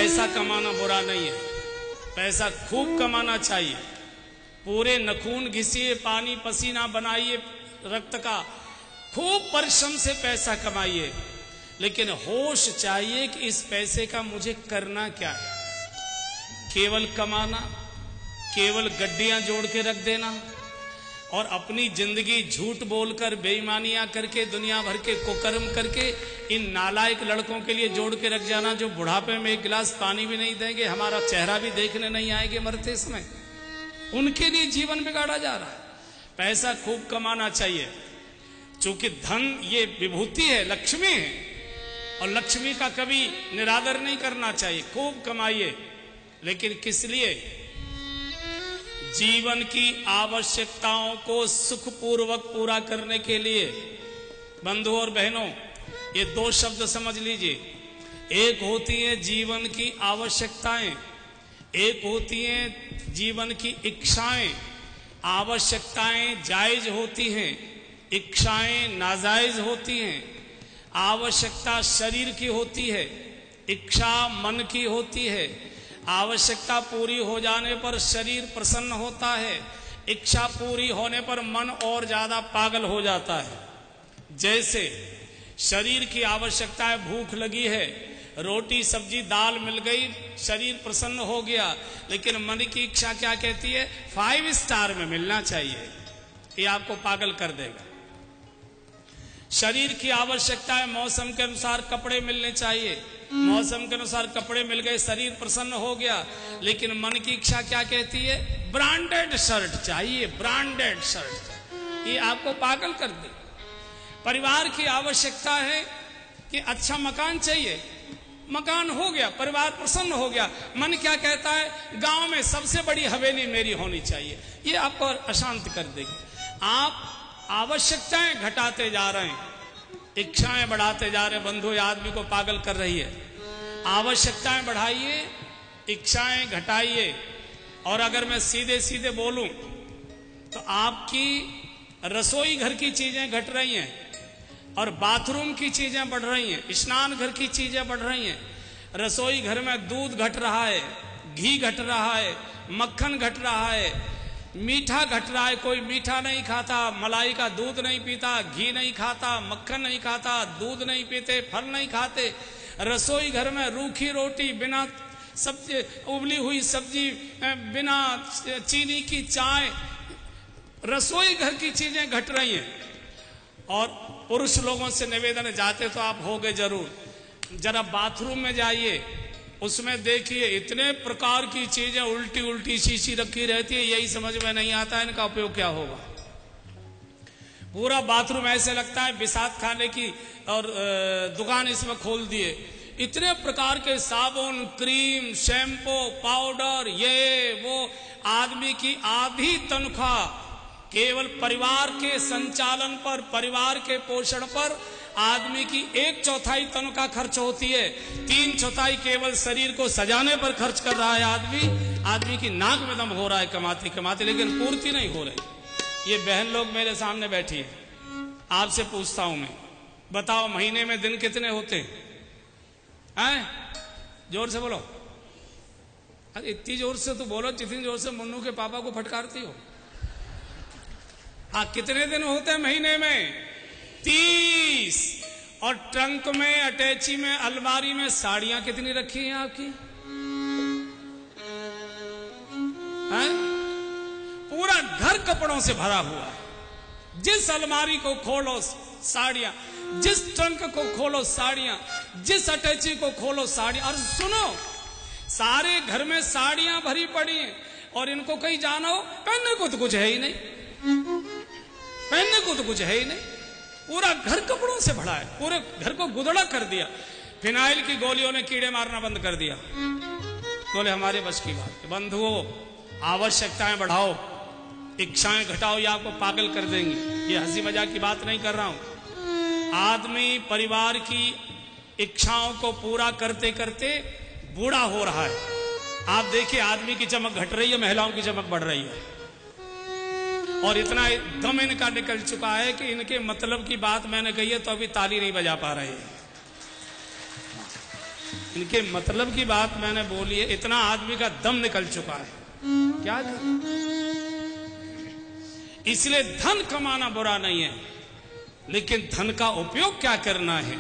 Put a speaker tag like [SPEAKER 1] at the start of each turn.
[SPEAKER 1] पैसा कमाना बुरा नहीं है, पैसा खूब कमाना चाहिए। पूरे नखून घिसिए, पानी पसीना बनाइए रक्त का, खूब परिश्रम से पैसा कमाइए, लेकिन होश चाहिए कि इस पैसे का मुझे करना क्या है। केवल कमाना, केवल गड्डियां जोड़ के रख देना और अपनी जिंदगी झूठ बोलकर बेईमानियां करके दुनिया भर के कुकर्म करके इन नालायक लड़कों के लिए जोड़ के रख जाना, जो बुढ़ापे में एक गिलास पानी भी नहीं देंगे, हमारा चेहरा भी देखने नहीं आएंगे मरते समय, उनके लिए जीवन बिगाड़ा जा रहा है। पैसा खूब कमाना चाहिए, चूंकि धन ये विभूति है, लक्ष्मी है, और लक्ष्मी का कभी निरादर नहीं करना चाहिए। खूब कमाइए, लेकिन किस लिए? जीवन की आवश्यकताओं को सुखपूर्वक पूरा करने के लिए। बंधुओं और बहनों, ये दो शब्द समझ लीजिए। एक होती है जीवन की आवश्यकताएं, एक होती हैं जीवन की इच्छाएं। आवश्यकताएं जायज होती हैं, इच्छाएं नाजायज होती हैं। आवश्यकता शरीर की होती है, इच्छा मन की होती है। आवश्यकता पूरी हो जाने पर शरीर प्रसन्न होता है, इच्छा पूरी होने पर मन और ज्यादा पागल हो जाता है। जैसे शरीर की आवश्यकता है, भूख लगी है, रोटी सब्जी दाल मिल गई, शरीर प्रसन्न हो गया, लेकिन मन की इच्छा क्या कहती है? 5 स्टार में मिलना चाहिए। ये आपको पागल कर देगा। शरीर की आवश्यकता है, मौसम के अनुसार कपड़े मिलने चाहिए, मौसम के अनुसार कपड़े मिल गए, शरीर प्रसन्न हो गया, लेकिन मन की इच्छा क्या कहती है? ब्रांडेड शर्ट चाहिए, ब्रांडेड शर्ट। ये आपको पागल कर दे। परिवार की आवश्यकता है कि अच्छा मकान चाहिए, मकान हो गया, परिवार प्रसन्न हो गया, मन क्या कहता है? गांव में सबसे बड़ी हवेली मेरी होनी चाहिए। ये आपको अशांत कर देगी। आप आवश्यकताएं घटाते जा रहे हैं, इच्छाएं बढ़ाते जा रहे हैं। बंधु, आदमी को पागल कर रही है। आवश्यकताएं बढ़ाइए, इच्छाएं घटाइए। और अगर मैं सीधे सीधे बोलूं तो आपकी रसोई घर की चीजें घट रही हैं और बाथरूम की चीजें बढ़ रही हैं, स्नान घर की चीजें बढ़ रही हैं। रसोई घर में दूध घट रहा है, घी घट रहा है, मक्खन घट रहा है, मीठा घट रहा है। कोई मीठा नहीं खाता, मलाई का दूध नहीं पीता, घी नहीं खाता, मक्खन नहीं खाता, दूध नहीं पीते, फल नहीं खाते। रसोई घर में रूखी रोटी, बिना सब्जी, उबली हुई सब्जी, बिना चीनी की चाय, रसोई घर की चीजें घट रही हैं। और पुरुष लोगों से निवेदन, जाते तो आप होगे जरूर, जरा बाथरूम में जाइए, उसमें देखिए इतने प्रकार की चीजें उल्टी उल्टी शीशी रखी रहती है, यही समझ में नहीं आता है इनका उपयोग क्या होगा। पूरा बाथरूम ऐसे लगता है बिसात खाने की और दुकान इसमें खोल दिए। इतने प्रकार के साबुन, क्रीम, शैम्पू, पाउडर, ये वो। आदमी की आधी तनख्वाह केवल परिवार के संचालन पर, परिवार के पोषण पर आदमी की 1/4 तनख्वाह खर्च होती है। 3/4 केवल शरीर को सजाने पर खर्च कर रहा है आदमी की नाक में दम हो रहा है कमाते कमाते, लेकिन पूर्ति नहीं हो रही। ये बहन लोग मेरे सामने बैठी है, आपसे पूछता हूं मैं, बताओ महीने में दिन कितने होते हैं? जोर से बोलो। अरे इतनी जोर से तो बोलो जितनी जोर से मुन्नू के पापा को फटकारती हो। हाँ, कितने दिन होते हैं महीने में? 30। और ट्रंक में, अटैची में, अलमारी में साड़ियां कितनी रखी हैं आपकी? हैं? पूरा घर कपड़ों से भरा हुआ है। जिस अलमारी को खोलो साड़ियां, जिस ट्रंक को खोलो साड़ियां, जिस अटैची को खोलो साड़ियां। और सुनो, सारे घर में साड़ियां भरी पड़ी हैं और इनको कहीं जानो, पहनने को तो कुछ है ही नहीं, पहनने को तो कुछ है ही नहीं। पूरा घर कपड़ों से भरा है, पूरे घर को गुदड़ा कर दिया। फिनाइल की गोलियों ने कीड़े मारना बंद कर दिया। बोले हमारे बस की बात है। बंधुओं, आवश्यकताएं बढ़ाओ, इच्छाएं घटाओ, ये आपको पागल कर देंगी। ये हंसी मजाक की बात नहीं कर रहा हूं। आदमी परिवार की इच्छाओं को पूरा करते करते बूढ़ा हो रहा है। आप देखिए, आदमी की चमक घट रही है, महिलाओं की चमक बढ़ रही है। और इतना दम इनका निकल चुका है कि इनके मतलब की बात मैंने कही है तो अभी ताली नहीं बजा पा रहे हैं। इनके मतलब की बात मैंने बोली है, इतना आदमी का दम निकल चुका है, क्या करें। इसलिए धन कमाना बुरा नहीं है, लेकिन धन का उपयोग क्या करना है